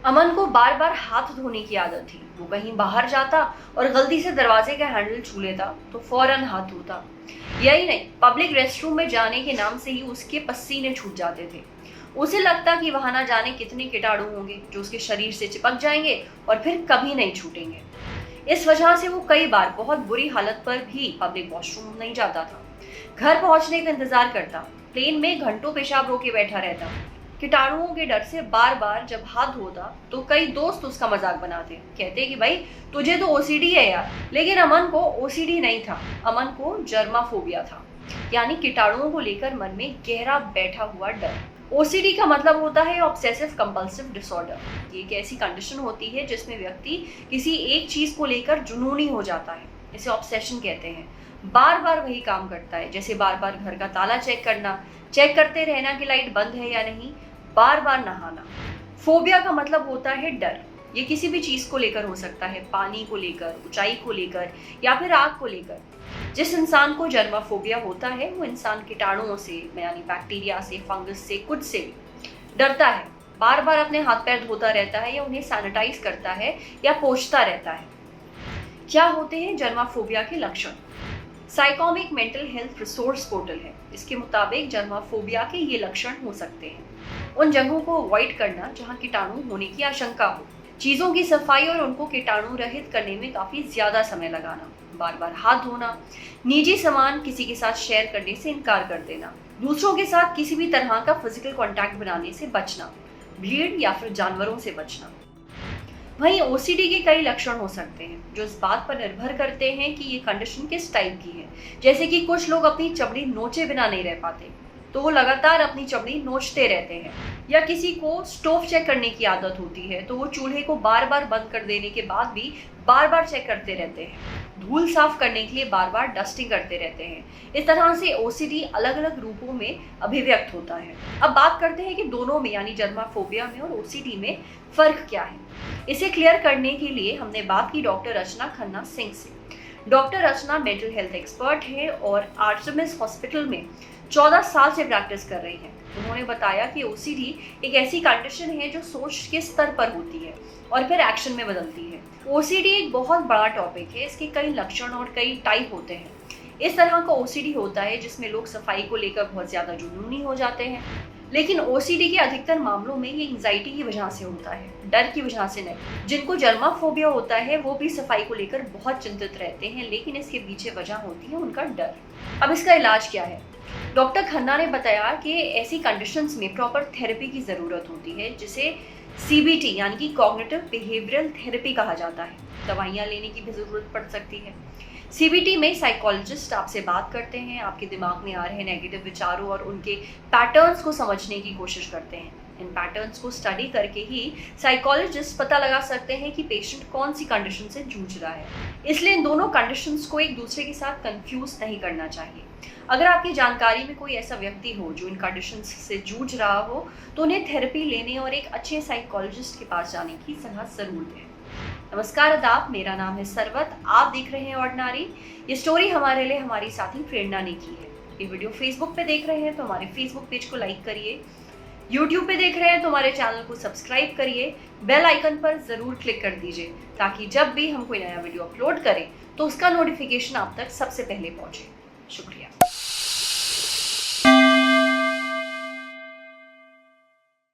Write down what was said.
अमन को बार बार हाथ धोने की आदत थी। वो कहीं बाहर जाता और गलती से दरवाजे का हैंडल छू लेता तो फौरन हाथ धोता। यही नहीं, पब्लिक रेस्टरूम में जाने के नाम से ही उसके पसीने छूट जाते थे। उसे लगता कि वहां ना जाने कितने कीटाणु होंगे जो उसके शरीर से चिपक जाएंगे और फिर कभी नहीं छूटेंगे। इस वजह से वो कई बार बहुत बुरी हालत पर भी पब्लिक वॉशरूम नहीं जाता था। घर पहुंचने का इंतजार करता, प्लेन में घंटों पेशाब रोके बैठा रहता। कीटाणुओं के डर से बार बार जब हाथ धोता तो कई दोस्त उसका मजाक बनाते, कहते कि भाई तुझे तो ओसीडी है यार। लेकिन अमन को ओसीडी नहीं था, अमन को जर्माफोबिया था, यानी कीटाणुओं को लेकर मन में गहरा बैठा हुआ डर। ओसीडी का मतलब होता है ऑब्सेसिव कंपल्सिव डिसऑर्डर। ये एक ऐसी कंडीशन होती है जिसमें व्यक्ति किसी एक चीज को लेकर जुनूनी हो जाता है। इसे ऑब्सेशन कहते हैं। बार बार वही काम करता है, जैसे बार बार घर का ताला चेक करना, चेक करते रहना कि लाइट बंद है या नहीं, बार बार नहाना। फोबिया का मतलब होता है डर। ये किसी भी चीज को लेकर हो सकता है, पानी को लेकर, ऊंचाई को लेकर या फिर आग को लेकर। जिस इंसान को जर्माफोबिया होता है वो इंसान कीटाणुओं से, यानी बैक्टीरिया से, फंगस से, कुछ से डरता है। बार बार अपने हाथ पैर धोता रहता है या उन्हें सैनिटाइज करता है या पोंछता रहता है। क्या होते हैं जर्माफोबिया के लक्षण? साइकोमिक मेंटल हेल्थ रिसोर्स पोर्टल है। इसके मुताबिक जर्माफोबिया के ये लक्षण हो सकते हैं। उन जगहों को अवॉइड करना जहां कीटाणु होने की आशंका हो, चीजों की सफाई और उनको कीटाणु रहित करने में काफी ज्यादा समय लगाना, बार बार हाथ धोना, निजी सामान किसी के साथ शेयर करने से इनकार कर देना, दूसरों के साथ किसी भी तरह का फिजिकल कॉन्टैक्ट बनाने से बचना, भीड़ या फिर जानवरों से बचना। वहीं ओसीडी के कई लक्षण हो सकते हैं जो इस बात पर निर्भर करते हैं कि ये कंडीशन किस टाइप की है। जैसे कि कुछ लोग अपनी चमड़ी नोचे बिना नहीं रह पाते, तो वो लगातार अपनी चमड़ी नोचते रहते हैं। या किसी को स्टोव चेक करने की आदत होती है तो वो चूल्हे को बार बार बंद कर देने के बाद भी बार बार चेक करते रहते हैं। धूल साफ करने के लिए बार बार डस्टिंग करते रहते हैं। इस तरह से ओसीडी अलग अलग रूपों में अभिव्यक्त होता है। अब बात करते हैं कि दोनों में, यानी जर्माफोबिया में और ओसीडी में फर्क क्या है। इसे क्लियर करने के लिए हमने बात की डॉक्टर रचना खन्ना सिंह से। डॉक्टर रचना मेंटल हेल्थ एक्सपर्ट है और आर्टेमिस हॉस्पिटल में 14 साल से प्रैक्टिस कर रही हैं। उन्होंने बताया कि ओसीडी एक ऐसी कंडीशन है जो सोच के स्तर पर होती है और फिर एक्शन में बदलती है। ओसीडी एक बहुत बड़ा टॉपिक है। इसके कई लक्षण और कई टाइप होते हैं। इस तरह का ओसीडी होता है जिसमें लोग सफाई को लेकर बहुत ज्यादा जुनूनी हो जाते हैं, लेकिन ओसीडी के अधिकतर मामलों में ये एंजाइटी की वजह से होता है, डर की वजह से नहीं। जिनको जर्माफोबिया होता है वो भी सफाई को लेकर बहुत चिंतित रहते हैं, लेकिन इसके पीछे वजह होती है उनका डर। अब इसका इलाज क्या है? डॉक्टर खन्ना ने बताया कि ऐसी कंडीशंस में प्रॉपर थेरेपी की ज़रूरत होती है, जिसे सीबीटी यानी कि कॉग्निटिव बिहेवियरल थेरेपी कहा जाता है। दवाइयाँ लेने की भी ज़रूरत पड़ सकती है। सीबीटी में साइकोलॉजिस्ट आपसे बात करते हैं, आपके दिमाग में आ रहे नेगेटिव विचारों और उनके पैटर्न्स को समझने की कोशिश करते हैं। इन पैटर्न्स को स्टडी करके ही साइकोलॉजिस्ट पता लगा सकते हैं कि पेशेंट कौन सी कंडीशन से जूझ रहा है। इसलिए इन दोनों कंडीशंस को एक दूसरे के साथ कंफ्यूज नहीं करना चाहिए। अगर आपकी जानकारी में कोई ऐसा व्यक्ति हो जो इन कंडीशंस से जूझ रहा हो तो उन्हें थेरेपी लेने और एक अच्छे साइकोलॉजिस्ट के पास जाने की सलाह जरूर दें। नमस्कार, आदाब, मेरा नाम है सरवत। आप देख रहे हैं ऑर्डिनरी। ये स्टोरी हमारे लिए हमारी साथी प्रेरणा ने की है। ये वीडियो फेसबुक पे देख रहे हैं तो हमारे फेसबुक पेज को लाइक करिए, यूट्यूब पे देख रहे हैं तो हमारे चैनल को सब्सक्राइब करिए, बेल आइकन पर जरूर क्लिक कर दीजिए ताकि जब भी हम कोई नया वीडियो अपलोड करें तो उसका नोटिफिकेशन आप तक सबसे पहले पहुंचे। शुक्रिया।